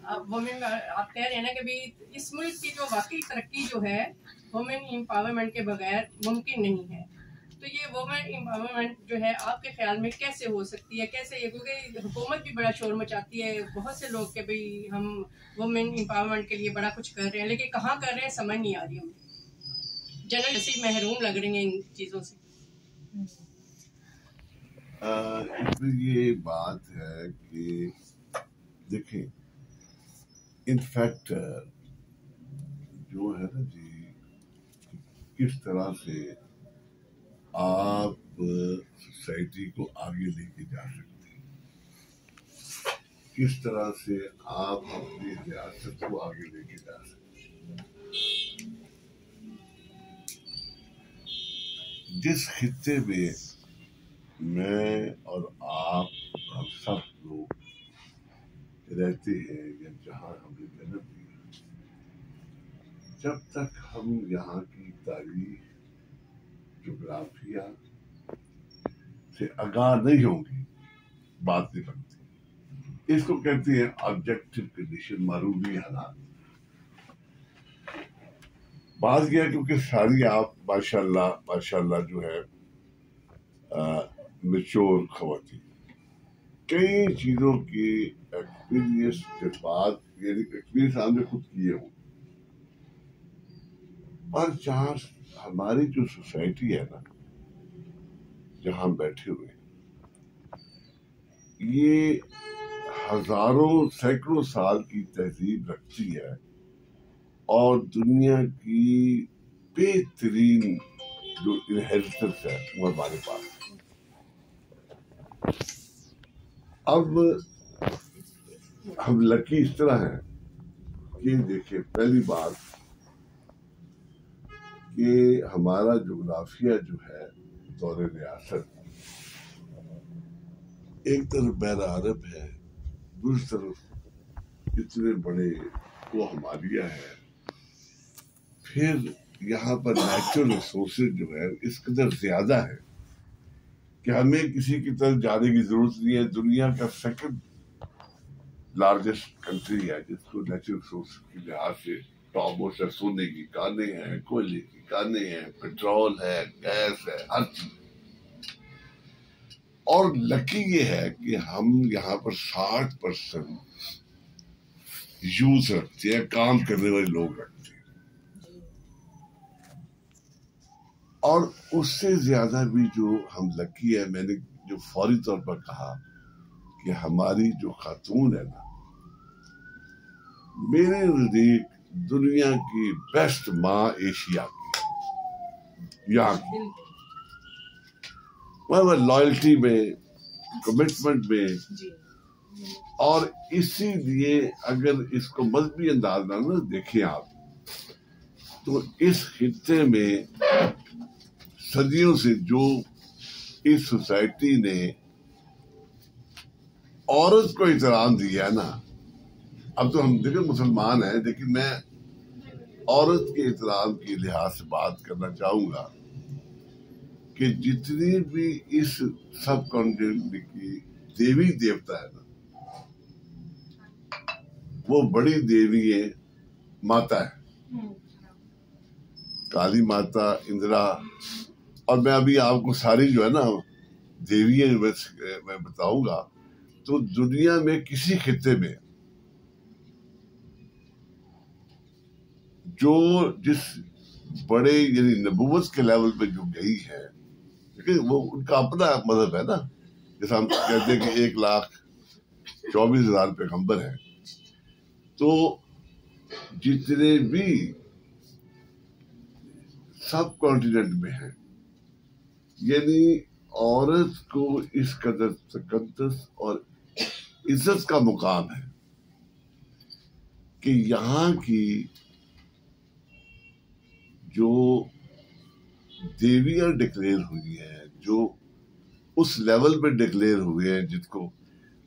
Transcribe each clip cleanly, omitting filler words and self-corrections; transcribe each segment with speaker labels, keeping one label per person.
Speaker 1: Women आप कह रहे हैं ना कि भी इस मुल्क की जो वाकई तरक्की जो है वुमेन एम्पावरमेंट के बगैर मुमकिन नहीं है। तो ये वुमेन एम्पावरमेंट जो है आपके ख्याल में कैसे हो सकती है, कैसे ये, क्योंकि हुकूमत भी बड़ा शोर मचाती है, बहुत से लोग के भाई हम वुमेन एम्पावरमेंट के लिए बड़ा कुछ कर रहे हैं, लेकिन कहाँ कर रहे हैं समझ नहीं आ रही हमें। जनरल ऐसी महरूम लग रही हैं इन चीज़ों से।
Speaker 2: इसमें ये बात है कि देखें, इनफैक्ट जो है ना जी, किस तरह से आप सोसाइटी को आगे लेके जा सकते हैं, किस तरह से आप अपनी रियासत को आगे लेके जा सकते हैं। जिस खित्ते में मैं और आप हम सब लोग रहते हैं या जहाँ हमने जन्म लिया, जब तक हम यहाँ की तारीख, जोग्राफिया से आगाह नहीं होंगे, बात नहीं बनती। इसको कहते हैं ऑब्जेक्टिव कंडीशन, मरूरी हालात। बात यह है क्योंकि सारी आप माशाल्लाह जो है मैच्योर खवातीन, कई चीजों की एक्सपीरियंस के बाद, यानी एक्सपीरियंस आपने खुद किए हो, पर जहाँ हमारी जो सोसाइटी है ना, जहाँ बैठे हुए, ये हजारों सैकड़ों साल की तहजीब रखती है और दुनिया की बेहतरीन जो इनहेरिटेंस है वो हमारे पास। अब हम लकी इस तरह हैं कि देखिए, पहली बात कि हमारा जोग्राफिया जो है दौरे रियासत, एक तरफ बहरा अरब है, दूसरी तरफ इतने बड़े वो हमारिया है, फिर यहाँ पर नेचुरल रिसोर्सेज जो है इस कदर ज्यादा है कि हमें किसी की तरफ जाने की जरूरत नहीं है। दुनिया का सेकंड लार्जेस्ट कंट्री है जिसको नेचुरल रिसोर्स के लिहाज से टॉप मोस्ट है। सोने की खाने हैं, कोयले की खाने हैं, पेट्रोल है, गैस है, हर चीज। और लकी ये है कि हम यहाँ पर 60% यूज रखते हैं, काम करने वाले लोग रखते हैं, और उससे ज्यादा भी जो हम लकी है, मैंने जो फौरी तौर पर कहा कि हमारी जो खातून है ना, मेरे नजदीक दुनिया की बेस्ट माँ एशिया की, यहाँ की, लॉयल्टी में, कमिटमेंट में। और इसीलिए अगर इसको मजहबी अंदाज में देखें आप, तो इस खित्ते में सदियों से जो इस सोसाइटी ने औरत को एहतराम दिया है ना, अब तो हम देखिए मुसलमान हैं, लेकिन मैं औरत के एहतराम के लिहाज से बात करना चाहूंगा कि जितनी भी इस सब कॉन्टिनेंट की देवी देवता है ना, वो बड़ी देवी है, माता है, काली माता, इंदिरा, और मैं अभी आपको सारी जो है ना देवी मैं बताऊंगा। तो दुनिया में किसी खित्ते में जो जिस बड़े यानी नबूवत के लेवल पे जो गई है, क्योंकि वो उनका अपना मजहब है ना, जैसे हम कहते हैं कि 1,24,000 पैगंबर हैं, तो जितने भी सब कॉन्टिनेंट में हैं, यानी औरत को इस कदर तकद्दुस और इज्जत का मुकाम है कि यहाँ की जो देवियां डिक्लेयर हुई हैं, जो उस लेवल पे डिक्लेयर हुए हैं जिसको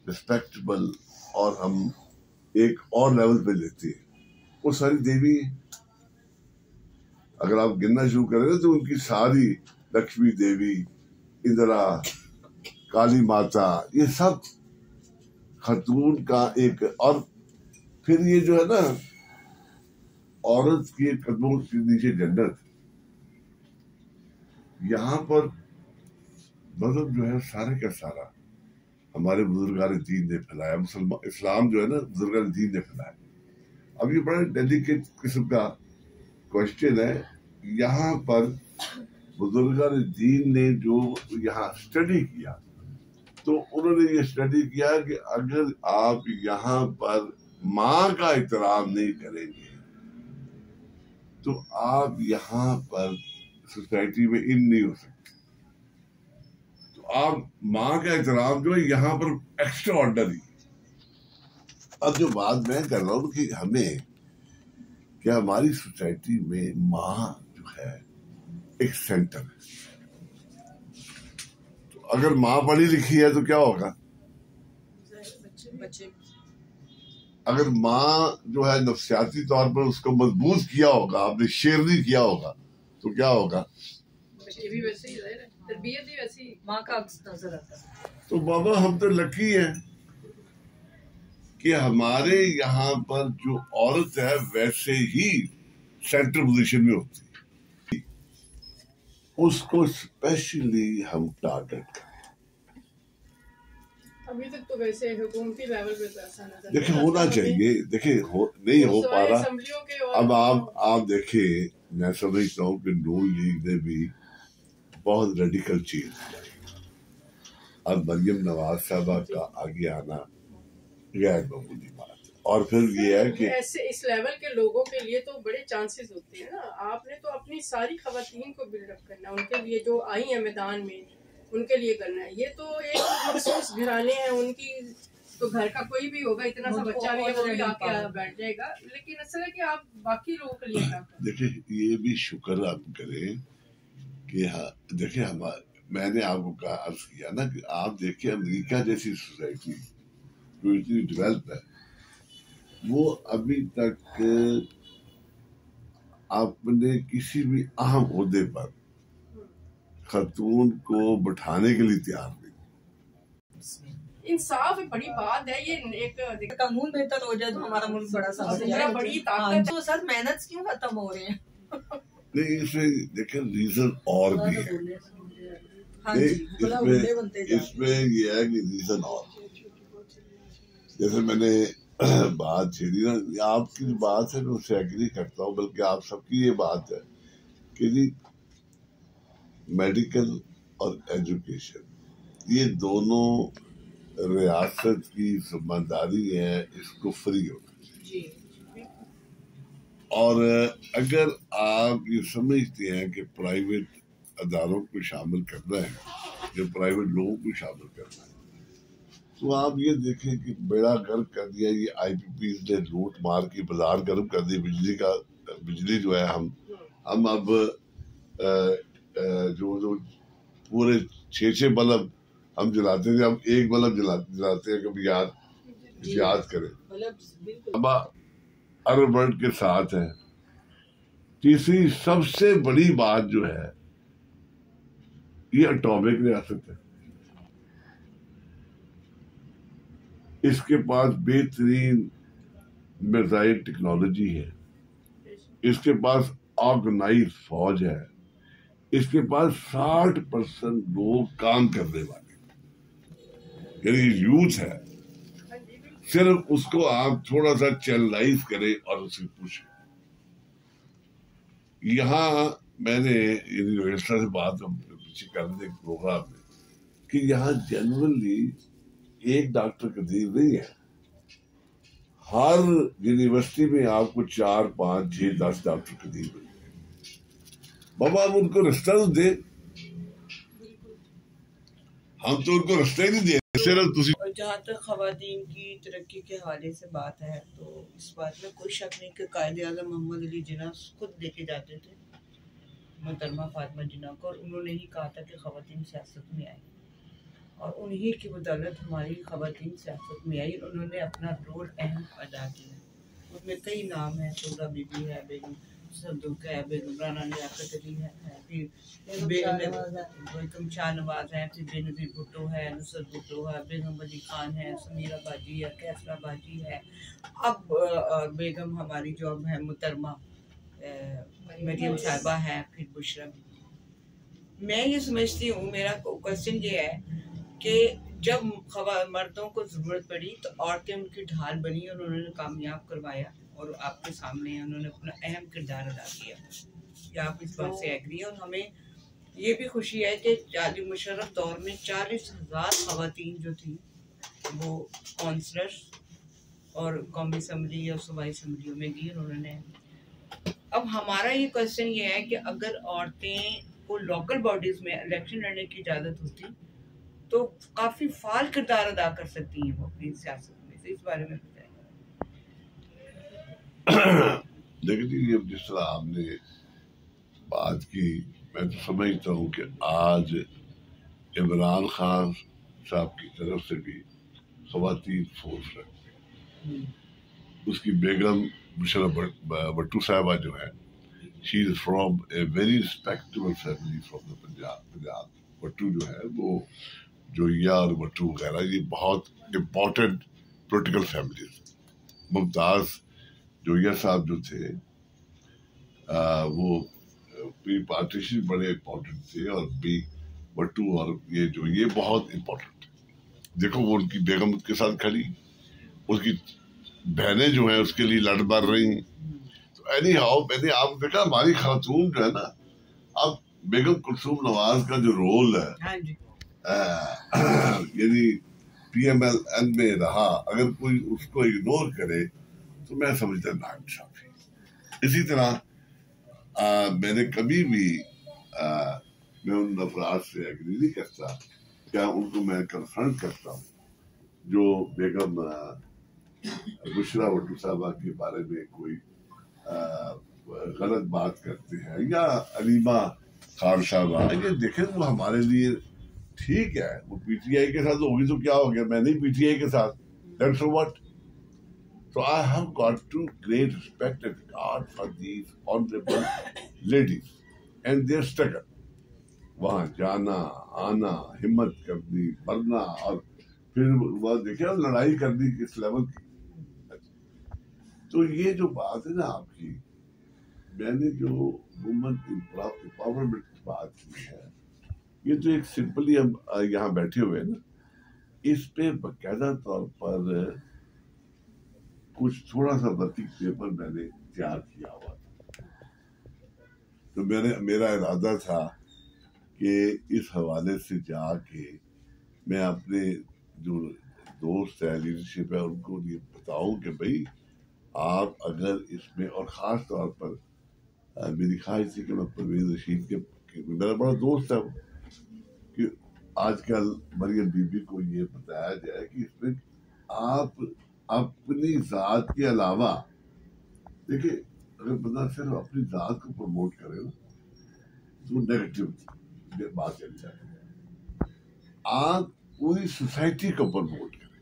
Speaker 2: रिस्पेक्टेबल और हम एक और लेवल पे लेते हैं, वो सारी देवी, अगर आप गिनना शुरू करें तो उनकी सारी, लक्ष्मी देवी, इंदिरा, काली माता, ये सब खातून का एक। और फिर ये जो है ना, औरत के कदमों के नीचे जन्नत, यहाँ पर मतलब जो है सारे का सारा हमारे बुजुर्गान दीन ने फैलाया, मुसलमान इस्लाम जो है ना बुजुर्गान दीन ने फैलाया। अब ये बड़ा डेलिकेट किस्म का क्वेश्चन है। यहाँ पर बुजुर्गान दीन ने जो यहाँ स्टडी किया, तो उन्होंने ये स्टडी किया कि अगर आप यहाँ पर माँ का एहतराम नहीं करेंगे तो आप यहाँ पर सोसाइटी में इन नहीं हो सकते। तो आप माँ का एहतराम जो है यहाँ पर एक्स्ट्रा ऑर्डनरी। अब जो बात मैं कर रहा हूँ कि हमें क्या हमारी सोसाइटी में माँ जो है एक सेंटर है। तो अगर माँ पढ़ी लिखी है तो क्या होगा?
Speaker 1: बच्चे
Speaker 2: अगर माँ जो है नफ्सियाती तौर पर उसको मजबूत किया होगा, आपने शेरनी किया होगा, तो क्या होगा?
Speaker 1: बच्चे भी वैसे ही रहे, तरबियत ही वैसी माँ का अक्स नजर आता है।
Speaker 2: तो बाबा हम तो लकी हैं कि हमारे यहाँ पर जो औरत है वैसे ही सेंट्रल पोजीशन में होती है, उसको स्पेशली हम टारगेट करें।
Speaker 1: अभी तक तो वैसे हुकूमती लेवल पे तो ऐसा नजर
Speaker 2: देखिए होना चाहिए, देखिए नहीं हो पा रहा। अब आप देखिए, मैं समझता हूँ कि नून लीग ने भी बहुत रेडिकल चीज किया। अब मरियम नवाज साहबा का आगे आना गैर मामूली बात है। और फिर ये है कि
Speaker 1: ऐसे इस लेवल के लोगों के लिए तो बड़े चांसेस होते हैं ना। आपने तो अपनी सारी खवातीन को बिल्डअप करना, उनके लिए जो आई है मैदान में उनके लिए करना है। ये तो एक मखसूस घराने हैं उनकी, तो घर का कोई भी होगा, इतना सा बच्चा भी है वो भी आके बैठ जाएगा। लेकिन असल है कि आप बाकी लोगों के लिए क्या करें।
Speaker 2: देखिए ये भी शुक्र आप करें कि हाँ, देखिए मैंने आपको कहा, अर्ज किया ना कि आप देखिए अमेरिका जैसी सोसाइटी जो इतनी डेवलप है, वो अभी तक आपने किसी भी अहम ओहदे पर खातून को बैठाने के लिए तैयार नहीं।
Speaker 1: इंसाफ बड़ी बात है। ये एक
Speaker 3: कानून बेहतर हो जाए तो हमारा मुल्क बड़ा समझ जाए।
Speaker 1: बड़ी ताकत
Speaker 3: तो सर मेहनत क्यों खत्म हो रहे हैं?
Speaker 2: नहीं, इसमें देखें रीजन और भी है।
Speaker 3: हाँ जी,
Speaker 2: इसमें ये है कि रीजन और, जैसे मैंने बात छेड़ी ना, आपकी जो बात है मैं उससे एग्री करता हूँ, बल्कि आप सबकी ये बात है कि जी मेडिकल और एजुकेशन ये दोनों रियासत की जिम्मेदारी है, इसको फ्री होना चाहिए। और अगर आप ये समझते हैं कि प्राइवेट अदारों को शामिल करना है, जो प्राइवेट लोगों को शामिल करना है, तो आप ये देखें कि बेड़ा गर्क कर दिया ये आईपीपी ने, लूट मार के बाजार गर्म कर दी। बिजली जो है हम अब जो पूरे 6 बल्ब हम जलाते थे, हम एक बल्ब जलाते हैं। कभी याद करें। अब अरब वर्ल्ड के साथ है। तीसरी सबसे बड़ी बात जो है ये एटॉमिक रियासत है। इसके पास बेहतरीन मिसाइल टेक्नोलॉजी है, इसके पास ऑर्गेनाइज फौज है, इसके पास 60% लोग काम करने वाले, यानी यूथ है। सिर्फ उसको आप थोड़ा सा चैनलाइज करें और उसे पूछें। यहाँ मैंने यूनिवर्सिटी से बात पीछे करने के प्रोग्राम में कि यहाँ जनरली एक डॉक्टर कदीर नहीं है। हर यूनिवर्सिटी में आपको 4, 5, 6, 10 डॉक्टर कदीर मिलेंगे। बाबा आप उनको रास्ता तो दे, हम तो उनको रास्ता ही नहीं दे।
Speaker 3: और जहाँ तक खवातीन की तरक्की के हवाले से बात है, तो इस बात में कोई शक नहीं कि कायदे आज़म मोहम्मद अली जिन्ना खुद लेके जाते थे मोहतरमा फातिमा जिन्ना को, और उन्होंने ही कहा था कि खवातीन सियासत में आई, और उन्हीं की बदौलत हमारी खवातीन सियासत में आई। उन्होंने अपना रोल अहम अदा किया। उसमें कई नाम हैं, शोरा बीबी है, सदुक है, बेगम राना लियाकत अली है, फिर बेगम शाहनवाज है, फिर बेनज़ीर भुट्टो है, नुसरत भुट्टो है, बेगम अली खान है, समीरा बाजी है, कैसरा बाजी है, अब बेगम हमारी जो अब है मुहतरमा मरियम साहिबा है, फिर बुशरा। मैं ये समझती हूँ, मेरा क्वेश्चन ये है कि जब मर्दों को ज़रूरत पड़ी तो औरतें उनकी ढाल बनी और उन्होंने कामयाब करवाया और आपके सामने उन्होंने अपना अहम किरदार अदा किया। क्या आप इस बात से एग्री हैं? और हमें ये भी खुशी है कि जाली मुशर्रफ दौर में 40,000 ख़वातीन जो थी वो काउंसलर्स और कौमी असम्बली और सूबाई असम्बलियों में गई उन्होंने। अब हमारा ये क्वेश्चन ये है कि अगर औरतें को लोकल बॉडीज में इलेक्शन लड़ने की इजाज़त होती तो काफ़ी फाल किरदार अदा कर सकती हैं वो अपनी सियासत में। तो इस बारे में बताएं।
Speaker 2: देखिए, जिस तरह आपने बात की, मैं तो समझता हूँ कि आज इमरान खान साहब की तरफ से भी ख़वातीन फोर्स रखते, उसकी बेगम बुशरा भट्टो साहबा जो है, she is from a very respectable family from the Punjab. Bhutto जो है वो जोया और भट्टो वगैरह ये बहुत important political families. Mumtaz Zoya साहब जो थे वो प्री पार्टीशन बड़े इम्पोर्टेंट थे और बी भट्टो और ये बहुत इम्पोर्टेंट। देखो वो उनकी बेगम के साथ खड़ी, उसकी बहनें जो हैं उसके लिए लड़ मर रही। तो एनी हाउ मैंने आप देखा हमारी खातून जो है ना, अब बेगम कुलसूम नवाज का जो रोल है यदि PMLN में रहा, अगर कोई उसको इग्नोर करे तो मैं समझता नाइंसाफी। इसी तरह मैंने कभी भी मैं उन अफराद से एग्री नहीं करता, क्या उनको मैं कंफर्म करता हूँ जो बेगम बुशरा भट्टो साहबा के बारे में कोई गलत बात करते हैं, या अलीमा खान साहबा, ये देखें वो हमारे लिए ठीक है, वो PTI के साथ होगी तो क्या हो गया, मैं नहीं PTI के साथ, that's what. So I have got to great respect and regard for these honorable ladies and their struggle. वहाँ जाना आना, हिम्मत करनी, मरना, और फिर वह देखिए लड़ाई करनी किस लेवल की। तो ये जो बात है ना आपकी, मैंने जो वुमन एम्पावरमेंट की बात की है, ये तो एक सिंपली हम यहाँ बैठे हुए हैं ना, इस पे बाकायदा तौर पर कुछ थोड़ा सा वर्किंग पेपर मैंने तैयार किया हुआ था। तो मेरा इरादा था कि इस हवाले से जाके मैं अपने जो दोस्त है, लीडरशिप है, उनको ये बताऊं कि भाई आप अगर इसमें, और ख़ास तौर पर मेरी ख्वाहिश थी कि मैं परवेज़ रशीद के मेरा बड़ा दोस्त है कि आजकल मरियम बीबी को ये बताया जाए कि इसमें आप अपनी ज़ात के अलावा, देखिए अगर बंदा सिर्फ अपनी ज़ात को प्रमोट करे ना तो नेगेटिव बात चल जाए। आप पूरी सोसाइटी को प्रमोट करें।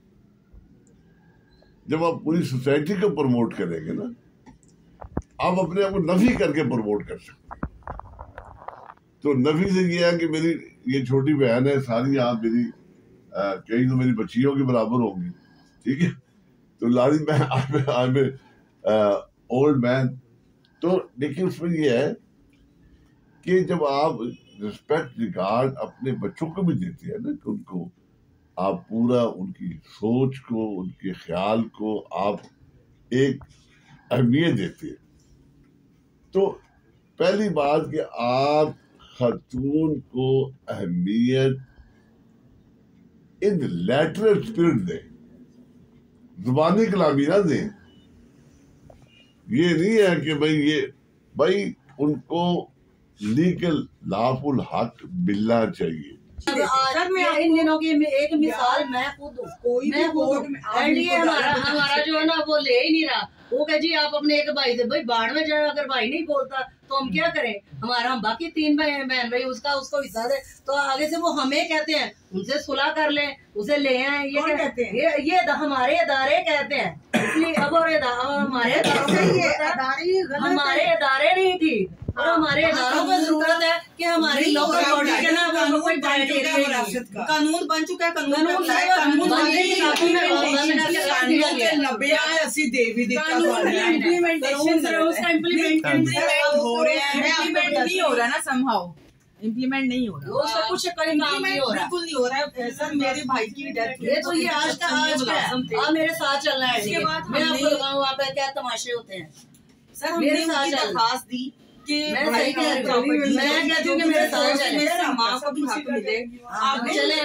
Speaker 2: जब आप पूरी सोसाइटी को प्रमोट करेंगे ना, आप अपने आप को नफी करके प्रमोट कर सकते हैं। तो नफी से ये है कि मेरी ये छोटी बहन है, सारी आप मेरी कहीं तो मेरी बच्चियों के बराबर होंगी, ठीक है। तो लारी मैं ओल्ड मैन। तो देखिए उसमें ये है कि जब आप रिस्पेक्ट रिगार्ड अपने बच्चों को भी देते हैं ना, कि उनको आप पूरा उनकी सोच को, उनके ख्याल को आप एक अहमियत देते हैं। तो पहली बात कि आप खातून को अहमियत इन लैटरल स्पिरिट दें, जुबानी कलामी ना दें। ये नहीं है कि भाई उनको लीगल लाफुल हक मिलना चाहिए।
Speaker 4: सर मैं इन दिनों की एक मिसाल मैं खुद एनडीए हमारा जो है ना वो ले ही नहीं रहा। वो कहे जी आप अपने एक भाई से, भाई बाढ़ में जाए, अगर भाई नहीं बोलता तो हम क्या करें, हमारा हम बाकी 3 बहन भाई उसको हिस्सा दे। तो आगे से वो हमें कहते हैं उनसे सुलह कर लें, उसे ले आए, ये कहते हैं, ये हमारे इदारे कहते हैं। इसलिए आप और हमारे इदारे नहीं थी, और हमारे इदारों को जरूरत है कि हमारी लोकल बॉडी के ना
Speaker 3: कानून बन चुका है, कानून
Speaker 5: इम्प्लीमेंट नहीं हो रहा,
Speaker 4: वो सब कुछ
Speaker 3: बिल्कुल नहीं हो रहा है सर। मेरे भाई की डेथ,
Speaker 4: ये तो ये आज का आप मेरे साथ चल रहा है। इसके बाद मैं आपको बताऊं वहाँ पे क्या तमाशे होते हैं
Speaker 3: सर। हमने उनकी दरखास्त दी कि भाई का प्रॉपर्टी, मैं कहती हूँ कि मेरे साथ चले, मेरे माँ को भी हक मिले। आपने चले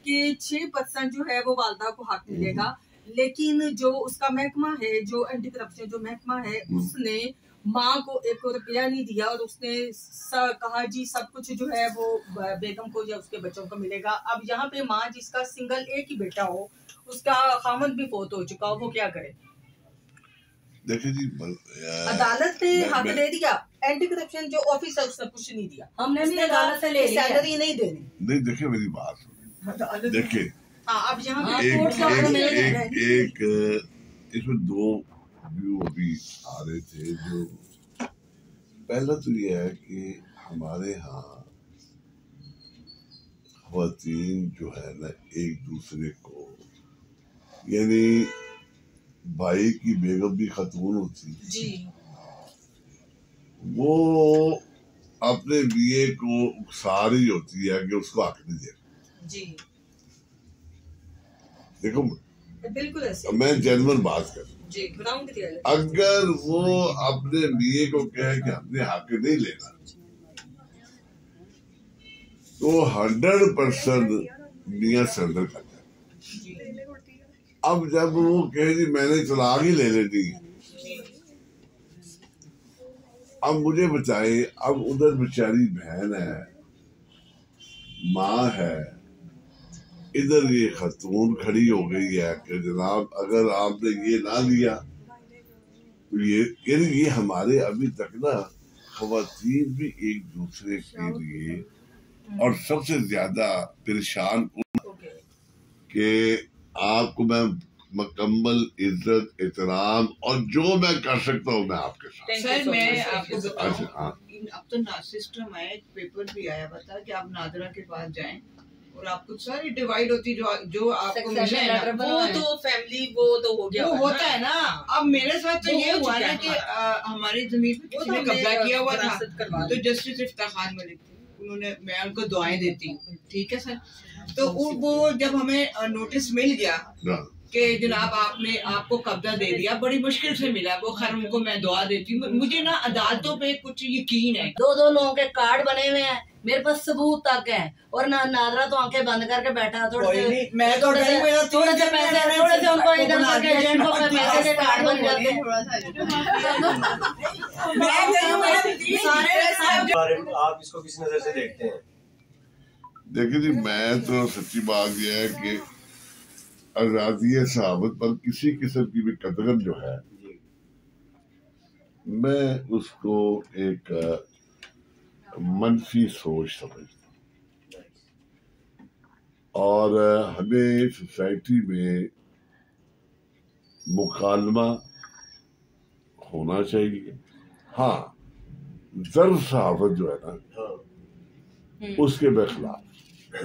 Speaker 3: कि 6% जो है वो वालदा को हक मिलेगा, लेकिन जो उसका महकमा है, जो एंटी करप्शन जो महकमा है, उसने माँ को 1 रुपया नहीं दिया और उसने कहा जी सब कुछ जो है वो बेगम को या उसके बच्चों को मिलेगा। अब यहाँ पे माँ जिसका सिंगल एक ही बेटा हो, उसका खामद भी फौत हो चुका हो, वो क्या करे?
Speaker 2: देखिए जी,
Speaker 3: अदालत ने हक दे दिया, एंटी करप्शन जो ऑफिस है उसने कुछ नहीं दिया,
Speaker 4: हमने भी अदालत से ले लिया,
Speaker 3: सैलरी नहीं देनी।
Speaker 2: नहीं, देखिए मेरी बात देखिए,
Speaker 3: अब यहाँ
Speaker 2: एक इसमें 2 व्यू अभी आ रहे थे। जो पहला तो ये है कि हमारे यहाँ ख़वातीन जो है ना एक दूसरे को, यानी भाई की बेगम भी खातून होती
Speaker 3: जी,
Speaker 2: वो अपने बीए को उकसा रही होती है कि उसको हक नहीं दे
Speaker 3: जी।
Speaker 2: देखो
Speaker 3: बिल्कुल ऐसे,
Speaker 2: मैं जेन्युइन बात कर,
Speaker 3: अगर
Speaker 2: वो अपने बीए को कहे कि हमने हक नहीं लेना, तो 100% मियां सरेंडर कर जाए। अब जब वो कहे जी मैंने तलाक ही ले लेनी, अब मुझे बताए, अब उधर बेचारी बहन है, माँ है, इधर ये खातून खड़ी हो गई है कि जनाब अगर आपने ये ना लिया तो ये हमारे अभी तक ना ख़वातीन भी एक दूसरे के लिए, और सबसे ज्यादा परेशान कि आपको मैं मुकम्मल इज्जत एहतराम और जो मैं कर सकता हूँ मैं आपके साथ।
Speaker 3: सर मैं आपको बताऊं,
Speaker 2: हाँ।
Speaker 3: अब तो सिस्टम है, पेपर भी आया बता कि आप नादरा के पास जाएं और आपको सारी डिवाइड होती जो आपको मिले है, वो तो फैमिली वो तो हो गया, वो होता है ना। अब मेरे साथ तो ये हुआ ना कि हमारी जमीन पे किसी ने कब्जा किया हुआ था, तो जस्टिस इफ्तार मलिक थे, उन्होंने, मैं उनको दुआएं देती हूँ, ठीक है सर। तो वो जब हमें नोटिस मिल गया कि जनाब आपने आपको कब्जा दे दिया, बड़ी मुश्किल से मिला वो, खैर उनको मैं दुआ देती हूँ। मुझे ना अदालतों पे कुछ यकीन है।
Speaker 4: 2 लोगों के कार्ड बने हुए हैं, मेरे पास सबूत तक है, और नादरा तो आंखें बंद करके बैठा, थोड़े से पैसे उनको इधर करके एजेंट को पैसे के कार्ड बन जाते हैं।
Speaker 6: आप इसको किस नजर से देखते हैं?
Speaker 2: देखिए जी, मैं तो सच्ची बात यह है कि आजादी सहाबत पर किसी किस्म की भी कदम जो है, मैं उसको एक मनफी सोच समझता हूँ, और हमें सोसाइटी में मुकालमा होना चाहिए। हाँ, ज़र्फ सहाफत जो है ना उसके बखिलाफ,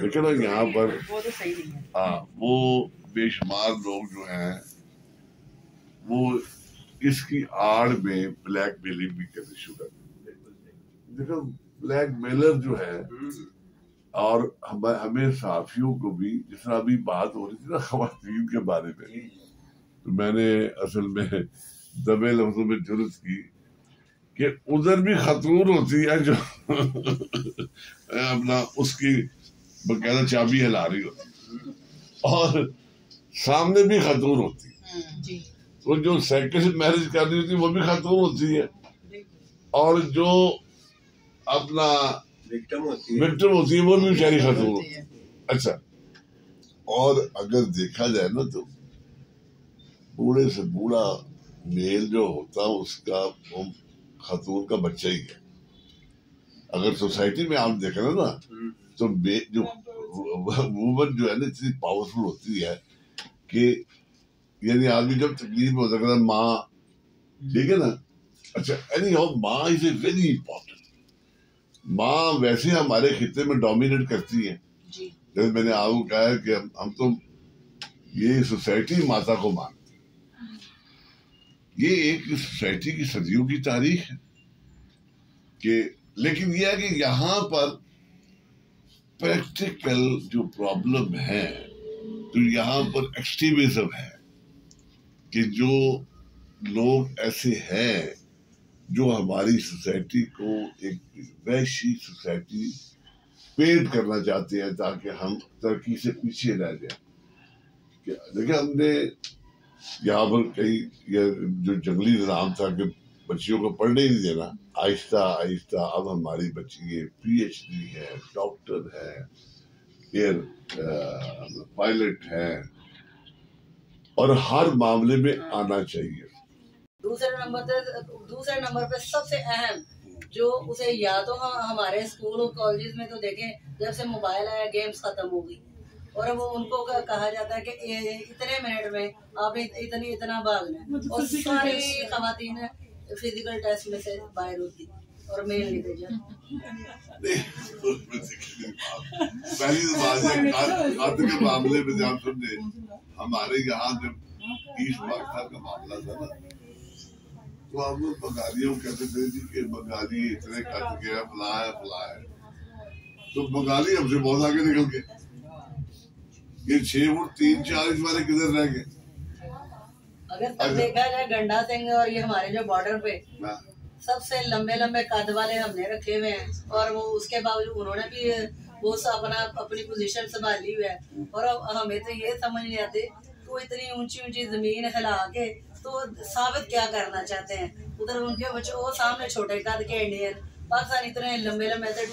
Speaker 2: लेकिन यहाँ पर
Speaker 3: वो तो सही नहीं है।
Speaker 2: हाँ, वो बेशुमार लोग जो हैं वो इसकी आड़ में ब्लैकमेलिंग भी करनी शुरू कर दी। देखो ब्लैकमेलर जो है, और हमें साथियों को भी, जिस तरह अभी बात हो रही थी ना ख़वातीन के बारे में, तो मैंने असल में दबे लफ्जों में जुर्रत की कि उधर भी खातून होती है जो अपना उसकी बकायदा चाबी हिला रही होती, और सामने भी खातून होती है, तो जो सेकंड मैरिज कर रही होती है वो भी खातून होती है, और जो अपना विक्टिम होती है वो भी बेचारी खातून होती है। अच्छा, और अगर देखा जाए ना तो बूढ़े से बूढ़ा मेल जो होता है उसका वो खातून का बच्चा ही है। अगर सोसाइटी में आप देखें ना तो जो वुमन जो है ना इतनी पावरफुल होती है कि यानी आदमी जब तकलीफ हो सकता है माँ, ठीक है ना। अच्छा एनी हाउ माँ इज ए वेरी इंपॉर्टेंट। माँ वैसे हमारे खिते में डोमिनेट करती है, जैसे मैंने आपको कहा है कि हम तो ये सोसाइटी माता को मानती है। ये एक सोसाइटी की सदियों की तारीख है कि, लेकिन यह है कि यहाँ पर प्रैक्टिकल जो प्रॉब्लम है, तो यहाँ पर एक्सट्रीमिज्म है कि जो लोग ऐसे हैं जो हमारी सोसाइटी को एक वैश्य सोसाइटी पेंट करना चाहते हैं ताकि हम तरक्की से पीछे रह जाए। देखिए हमने यहाँ पर कहीं जो जंगली निज़ाम था कि बच्चियों को पढ़ने ही नहीं देना, आहिस्ता आहिस्ता अब हमारी बच्ची PhD है, डॉक्टर है, एयर पायलट है, और हर मामले में आना चाहिए।
Speaker 4: दूसरे नंबर पे सबसे अहम जो उसे या तो हम हमारे स्कूल और कॉलेज में तो देखें जब से मोबाइल आया गेम्स खत्म हो गई, और वो उनको कहा जाता है कि इतने मिनट में आपने इतना भागना है, और सारी खवातीन फिजिकल टेस्ट में से बाहर होती और मेल निकल जाती।
Speaker 2: पहली बात के मामले में जब समझे हमारे यहाँ जब ईस्ट पाकिस्तान का मामला था ना, तो हम लोग बंगालियों कहते थे जी कि बंगाली इतने कट गया, फला है, तो बंगाली हमसे बहुत आगे निकल गए। ये 6 फुट 3-4 इंच वाले किधर रह गए?
Speaker 4: अगर तब देखा जाए गंडा सिंह और ये हमारे जो बॉर्डर पे सबसे लंबे कद वाले हमने रखे हुए हैं, और वो उसके बावजूद उन्होंने भी वो अपनी पोजीशन संभाली हुई है। और हमें तो ये समझ नहीं आती तो इतनी ऊंची जमीन हिला के तो साबित क्या करना चाहते हैं। उधर उनके बच्चे वो सामने छोटे कद के इंडियन, पाकिस्तान इतने लंबे से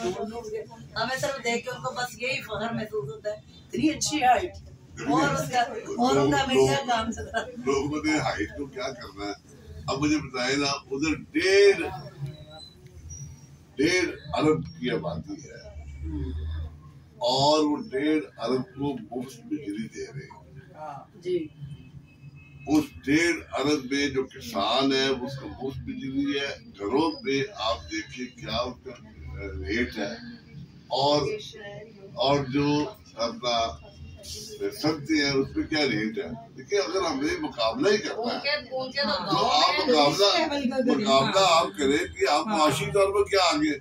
Speaker 4: हमें सिर्फ देख के उनको बस यही फख्र महसूस होता है, इतनी अच्छी हाइट, और उनका हमें क्या काम चल रहा है।
Speaker 2: लोगों ने हाइट को क्या करना है, अब मुझे बताए ना, उधर 1.5 अरब की आबादी है, और वो 1.5 अरब को मुफ्त बिजली दे रहे हैं जी। उस 1.5 अरब में जो किसान है उसको मुफ्त बिजली है, घरों पे आप देखिए क्या उसका रेट है, और जो अपना सकते हैं उस पर क्या रेट है। देखिए अगर हमें मुकाबला ही करना है तो आप मुकाबला आप करें कि आप माशी तौर पर क्या आगे